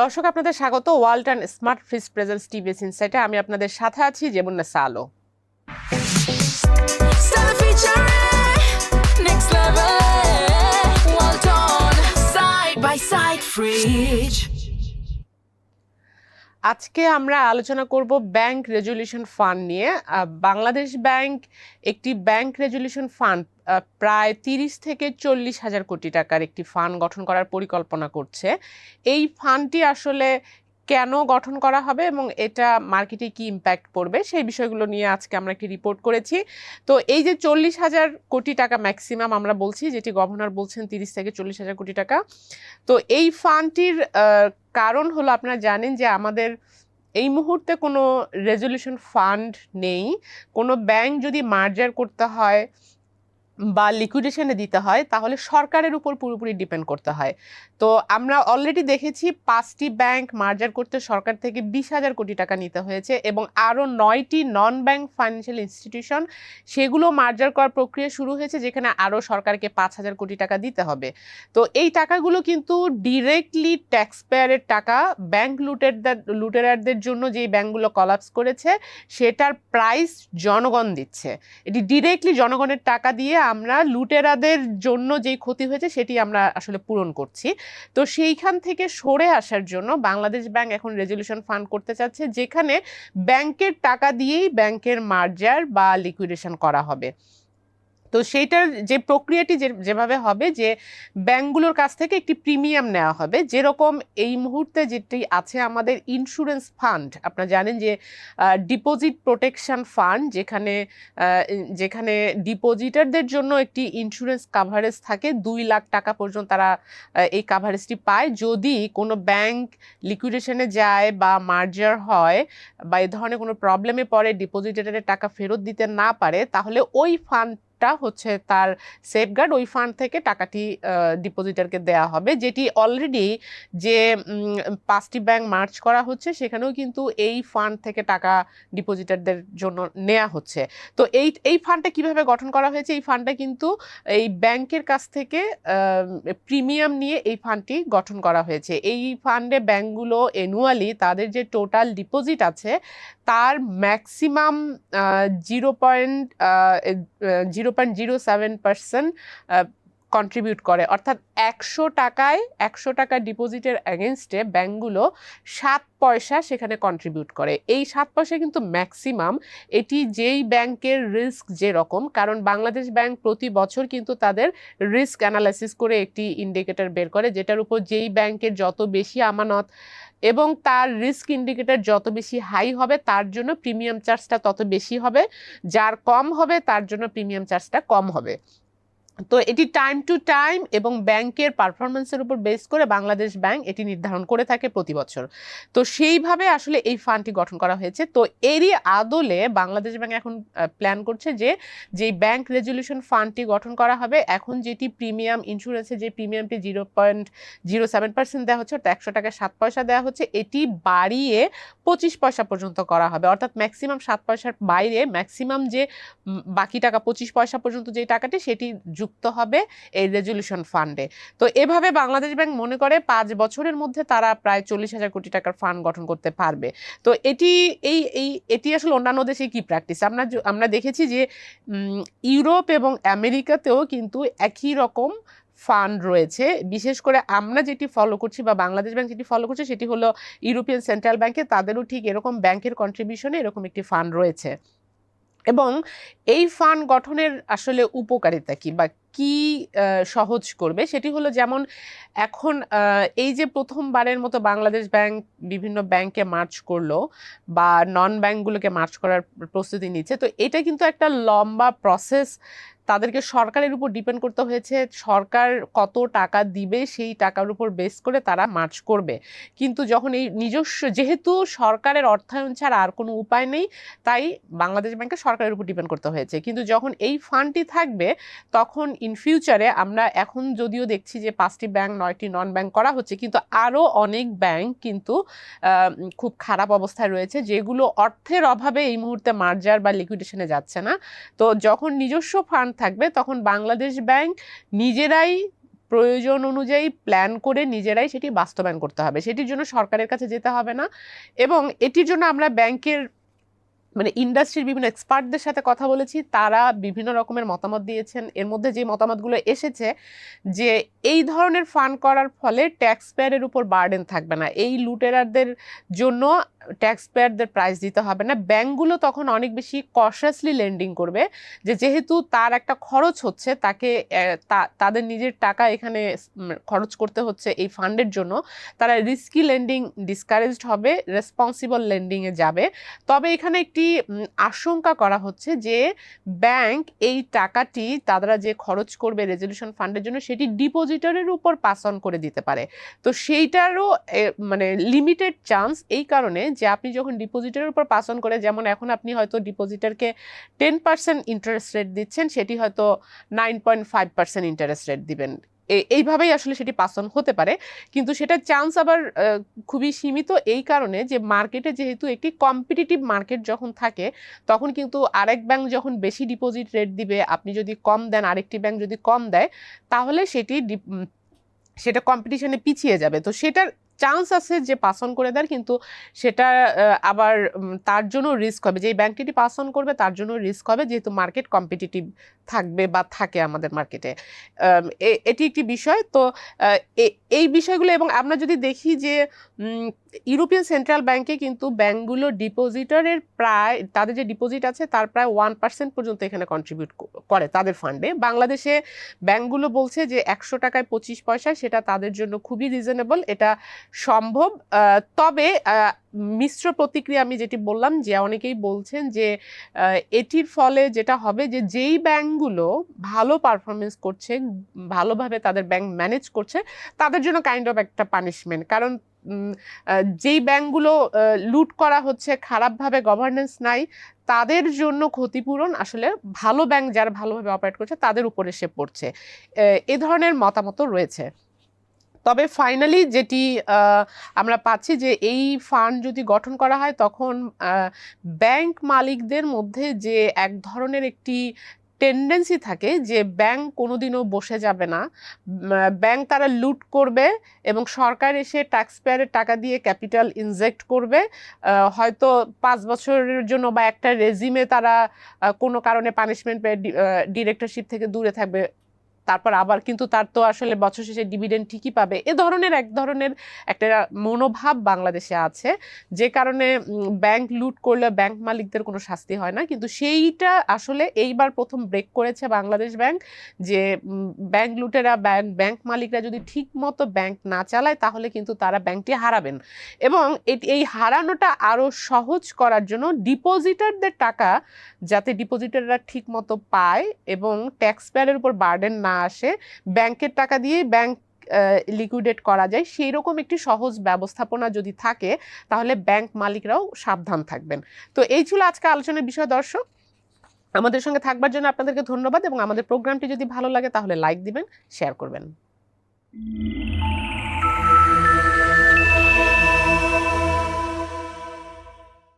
দর্শক আপনাদের স্বাগত Walton smart fridge presents TVS ইনসাইটে। আমি আপনাদের সাথে আছি যেমুন্নেসা আলো। আজকে আমরা আলোচনা করব ব্যাংক রেজুলেশন ফান্ড নিয়ে। বাংলাদেশ ব্যাংক একটি ব্যাংক রেজুলেশন ফান্ড প্রায় 30 থেকে 40 হাজার কোটি টাকার একটি ফান্ড গঠন করার পরিকল্পনা করছে। এই ফান্ডটি আসলে কেন গঠন করা হবে এবং এটা মার্কেটে কি ইম্প্যাক্ট পড়বে সেই বিষয়গুলো নিয়ে আজকে আমরা একটি রিপোর্ট করেছি। তো এই যে 40 হাজার কোটি টাকা ম্যাক্সিমাম আমরা বলছি, যেটি গভর্নর বলছেন 30 থেকে 40 হাজার কোটি টাকা। তো এই ফান্ডটির কারণ হলো, আপনারা জানেন যে আমাদের এই মুহূর্তে কোনো রেজুলেশন ফান্ড নেই। কোনো ব্যাংক যদি মার্জার করতে হয় বা লিকুইডেশনে দিতে হয় তাহলে সরকারের উপর পুরোপুরি ডিপেন্ড করতে হয়। তো আমরা অলরেডি দেখেছি 5টি ব্যাংক মার্জার করতে সরকার থেকে 20,000 কোটি টাকা নিতে হয়েছে এবং আরও 9টি নন ব্যাংক ফাইন্যান্সিয়াল ইনস্টিটিউশন সেগুলো মার্জার করার প্রক্রিয়া শুরু হয়েছে, যেখানে আরও সরকারকে 5,000 কোটি টাকা দিতে হবে। তো এই টাকাগুলো কিন্তু ডিরেক্টলি ট্যাক্স পেয়ারের টাকা। ব্যাংক লুটেরারদের জন্য যেই ব্যাংকগুলো কলাপস করেছে সেটার প্রাইস জনগণ দিচ্ছে। এটি ডিরেক্টলি জনগণের টাকা দিয়ে আমরা লুটেরাদের জন্য যেই ক্ষতি হয়েছে সেটি আমরা আসলে পূরণ করছি। তো সেইখান থেকে সরে আসার জন্য বাংলাদেশ ব্যাংক এখন রেজুলেশন ফান্ড করতে চাচ্ছে, যেখানে ব্যাংকের টাকা দিয়েই ব্যাংকের মার্জার বা লিকুইডেশন করা হবে। তো সেইটার যে প্রক্রিয়াটি যেভাবে হবে, যে ব্যাংকগুলোর কাছ থেকে একটি প্রিমিয়াম নেওয়া হবে, যেরকম এই মুহূর্তে যেটি আছে আমাদের ইন্স্যুরেন্স ফান্ড। আপনারা জানেন যে ডিপোজিট প্রোটেকশন ফান্ড, যেখানে ডিপোজিটারদের জন্য একটি ইন্স্যুরেন্স কাভারেজ থাকে, 2 লাখ টাকা পর্যন্ত তারা এই কাভারেজটি পায়। যদি কোনো ব্যাংক লিকুইডেশনে যায় বা মার্জার হয় বা এই ধরনের কোনো প্রবলেমে পড়ে, ডিপোজিটারের টাকা ফেরত দিতে না পারে, তাহলে ওই ফান্ড হচ্ছে তার সেফগার্ড। ওই ফান্ড থেকে টাকাটি ডিপোজিটারকে দেয়া হবে, যেটি অলরেডি যে 5টি ব্যাংক মার্চ করা হচ্ছে সেখানেও কিন্তু এই ফান্ড থেকে টাকা ডিপোজিটারদের জন্য নেওয়া হচ্ছে। তো এই ফান্ডটা কিভাবে গঠন করা হয়েছে? এই ফান্ডটা কিন্তু এই ব্যাংকের কাছ থেকে প্রিমিয়াম নিয়ে এই ফান্ডটি গঠন করা হয়েছে। এই ফান্ডে ব্যাংকগুলো অ্যানুয়ালি তাদের যে টোটাল ডিপোজিট আছে তার ম্যাক্সিমাম 0.07% কন্ট্রিবিউট করে। অর্থাৎ 100 টাকা ডিপোজিটের এগেনস্টে ব্যাংকগুলো 7 পয়সা সেখানে কন্ট্রিবিউট করে। এই 7 পয়সা কিন্তু ম্যাক্সিমাম। এটি যেই ব্যাংকের রিস্ক যেরকম, কারণ বাংলাদেশ ব্যাংক প্রতি বছর কিন্তু তাদের রিস্ক অ্যানালাইসিস করে একটি ইন্ডিকেটর বের করে, যেটার উপর যেই ব্যাংকের যত বেশি আমানত এবং তার রিস্ক ইন্ডিকেটর যত বেশি হাই হবে তার জন্য প্রিমিয়াম চার্জটা তত বেশি হবে, যার কম হবে তার জন্য প্রিমিয়াম চার্জটা কম হবে। তো এটি টাইম টু টাইম এবং ব্যাংকের পারফরমেন্সের উপর বেস করে বাংলাদেশ ব্যাংক এটি নির্ধারণ করে থাকে প্রতি বছর। তো সেইভাবে আসলে এই ফান্ডটি গঠন করা হয়েছে। তো এরই আদলে বাংলাদেশ ব্যাংক এখন প্ল্যান করছে যে যেই ব্যাংক রেজুলেশন ফান্ডটি গঠন করা হবে, এখন যেটি প্রিমিয়াম ইন্স্যুরেন্সের যে প্রিমিয়ামটি 0.07% দেওয়া হচ্ছে, অর্থাৎ 100 টাকায় 7 পয়সা দেওয়া হচ্ছে, এটি বাড়িয়ে 25 পয়সা পর্যন্ত করা হবে। অর্থাৎ ম্যাক্সিমাম 7 পয়সার বাইরে ম্যাক্সিমাম যে বাকি টাকা 25 পয়সা পর্যন্ত যে টাকাটি সেটি যুক্ত হবে এই রেজুলেশন ফান্ডে। তো এভাবে বাংলাদেশ ব্যাংক মনে করে 5 বছরের মধ্যে তারা প্রায় 40,000 কোটি টাকার ফান্ড গঠন করতে পারবে। তো এটি আসলে অন্যান্য দেশে কি প্র্যাকটিস আমরা দেখেছি যে ইউরোপ এবং আমেরিকাতেও কিন্তু একই রকম ফান্ড রয়েছে। বিশেষ করে আমরা যেটি ফলো করছি বা বাংলাদেশ ব্যাংক যেটি ফলো করছে সেটি হলো ইউরোপিয়ান সেন্ট্রাল ব্যাংকে, তাদেরও ঠিক এরকম ব্যাংকের কন্ট্রিবিউশনে এরকম একটি ফান্ড রয়েছে। এবং এই ফান্ড গঠনের আসলে উপকারিতা কি বা কি সহজ করবে সেটি হলো, যেমন এখন এই যে প্রথমবারের মতো বাংলাদেশ ব্যাংক বিভিন্ন ব্যাংকে মার্চ করলো বা নন ব্যাংকগুলোকে মার্চ করার প্রস্তুতি নিচ্ছে, তো এটা কিন্তু একটা লম্বা প্রসেস। তাদেরকে সরকারের উপর ডিপেন্ড করতে হয়েছে, সরকার কত টাকা দিবে সেই টাকার উপর বেস করে তারা মার্চ করবে। কিন্তু যখন এই নিজস্ব, যেহেতু সরকারের অর্থায়ন ছাড়া আর কোনো উপায় নেই, তাই বাংলাদেশ ব্যাংকে সরকারের উপর ডিপেন্ড করতে হয়েছে। কিন্তু যখন এই ফান্ডটি থাকবে তখন ইন ফিউচারে আমরা এখন যদিও দেখছি যে 5টি ব্যাংক 9টি নন ব্যাংক করা হচ্ছে, কিন্তু আরও অনেক ব্যাংক কিন্তু খুব খারাপ অবস্থায় রয়েছে, যেগুলো অর্থের অভাবে এই মুহূর্তে মার্জার বা লিকুইডেশনে যাচ্ছে না। তো যখন নিজস্ব ফান্ড থাকবে তখন বাংলাদেশ ব্যাংক নিজেরাই প্রয়োজন অনুযায়ী প্ল্যান করে নিজেরাই সেটি বাস্তবায়ন করতে হবে। সেটির জন্য সরকারের কাছে যেতে হবে না। এবং এটির জন্য আমরা ব্যাংকের মানে ইন্ডাস্ট্রির বিভিন্ন এক্সপার্টদের সাথে কথা বলেছি, তারা বিভিন্ন রকমের মতামত দিয়েছেন। এর মধ্যে যে মতামতগুলো এসেছে যে এই ধরনের ফান্ড করার ফলে ট্যাক্স পেয়ারের উপর বার্ডেন থাকবে না, এই লুটেরারদের জন্য ট্যাক্স পেয়ারদের প্রাইস দিতে হবে না। ব্যাংকগুলো তখন অনেক বেশি কশাসলি লেন্ডিং করবে, যে যেহেতু তার একটা খরচ হচ্ছে, তাকে তাদের নিজের টাকা এখানে খরচ করতে হচ্ছে এই ফান্ডের জন্য, তারা রিস্কি লেন্ডিং ডিসকারেজড হবে, রেসপন্সিবল লেন্ডিংয়ে যাবে। তবে এখানে একটি আশঙ্কা করা হচ্ছে যে ব্যাংক এই টাকাটি তারা যে খরচ করবে রেজলিউশন ফান্ডের জন্য সেটি ডিপোজিটরের উপর পাস অন করে দিতে পারে। তো সেইটারও মানে লিমিটেড চান্স, এই কারণে যে আপনি যখন ডিপোজিটরের উপর পাস অন করে, যেমন এখন আপনি হয়তো ডিপোজিটরকে 10% ইন্টারেস্ট রেট দিচ্ছেন, সেটি হয়তো 9.5% ইন্টারেস্ট রেট দিবেন, এইভাবেই আসলে সেটি পাস অন হতে পারে। কিন্তু সেটার চান্স আবার খুবই সীমিত, এই কারণে যে মার্কেটে যেহেতু একটি কম্পিটিটিভ মার্কেট যখন থাকে, তখন কিন্তু আরেক ব্যাংক যখন বেশি ডিপোজিট রেট দিবে, আপনি যদি কম দেন, আরেকটি ব্যাংক যদি কম দেয়, তাহলে সেটা কম্পিটিশনে পিছিয়ে যাবে। তো সেটার চান্স আছে যে পাস অন করে দেয়, কিন্তু সেটা আবার তার জন্য রিস্ক হবে, যে ব্যাংকটি পাস অন করবে তার জন্য রিস্ক হবে, যেহেতু মার্কেট কম্পিটিটিভ থাকবে বা থাকে আমাদের মার্কেটে। এটি একটি বিষয়। তো এই বিষয়গুলো, এবং আমরা যদি দেখি যে ইউরোপিয়ান সেন্ট্রাল ব্যাংকে কিন্তু ব্যাংকগুলো ডিপোজিটরের প্রায়, তাদের যে ডিপোজিট আছে তার প্রায় 1% পর্যন্ত এখানে কন্ট্রিবিউট করে তাদের ফান্ডে। বাংলাদেশে ব্যাংকগুলো বলছে যে 100 টাকায় 25 পয়সায়, সেটা তাদের জন্য খুবই রিজনেবল, এটা সম্ভব। তবে মিশ্র প্রতিক্রিয়া, আমি যেটি বললাম যে অনেকেই বলছেন যে এটির ফলে যেটা হবে যে যেই ব্যাংকগুলো ভালো পারফরমেন্স করছে, ভালোভাবে তাদের ব্যাংক ম্যানেজ করছে, তাদের জন্য কাইন্ড অফ একটা পানিশমেন্ট। কারণ যেই ব্যাংকগুলো লুট করা হচ্ছে, খারাপভাবে গভর্নেন্স নাই, তাদের জন্য ক্ষতিপূরণ আসলে ভালো ব্যাংক যারা ভালোভাবে অপারেট করছে তাদের উপরে এসে পড়ছে। এ ধরনের মতামত রয়েছে। তবে ফাইনালি যেটি আমরা পাচ্ছি যে এই ফান্ড যদি গঠন করা হয়, তখন ব্যাংক মালিকদের মধ্যে যে এক ধরনের একটি টেন্ডেন্সি থাকে যে ব্যাংক কোনোদিনও বসে যাবে না, ব্যাংক তারা লুট করবে এবং সরকার এসে ট্যাক্স পেয়ারের টাকা দিয়ে ক্যাপিটাল ইনজেক্ট করবে, হয়তো 5 বছরের জন্য বা একটা রেজিমে তারা কোনো কারণে পানিশমেন্ট পেয়ে ডিরেক্টরশিপ থেকে দূরে থাকবে, তারপর আবার কিন্তু তার তো আসলে বছর শেষে ডিভিডেন্ড ঠিকই পাবে। এক ধরনের একটা মনোভাব বাংলাদেশে আছে, যে কারণে ব্যাংক লুট করলে ব্যাংক মালিকদের কোনো শাস্তি হয় না। কিন্তু সেইটা আসলে এইবার প্রথম ব্রেক করেছে বাংলাদেশ ব্যাংক, যে ব্যাংক লুটেরা, ব্যাংক মালিকরা যদি ঠিক মতো ব্যাংক না চালায়, তাহলে কিন্তু তারা ব্যাংকটি হারাবেন। এবং এই হারানোটা আরও সহজ করার জন্য ডিপোজিটারদের টাকা যাতে ডিপোজিটাররা ঠিক মতো পায় এবং ট্যাক্স পেয়ারের উপর বার্ডেন না আসে, ব্যাংকের টাকা দিয়ে ব্যাংক লিকুইডেট করা যায়, সেই রকম একটি সহজ ব্যবস্থাপনা যদি থাকে, তাহলে ব্যাংক মালিকরাও সাবধান থাকবেন। তো এই ছিল আজকে আলোচনার বিষয়। দর্শক, আমাদের সঙ্গে থাকবার জন্য আপনাদেরকে ধন্যবাদ, এবং আমাদের প্রোগ্রামটি যদি ভালো লাগে তাহলে লাইক দিবেন, শেয়ার করবেন।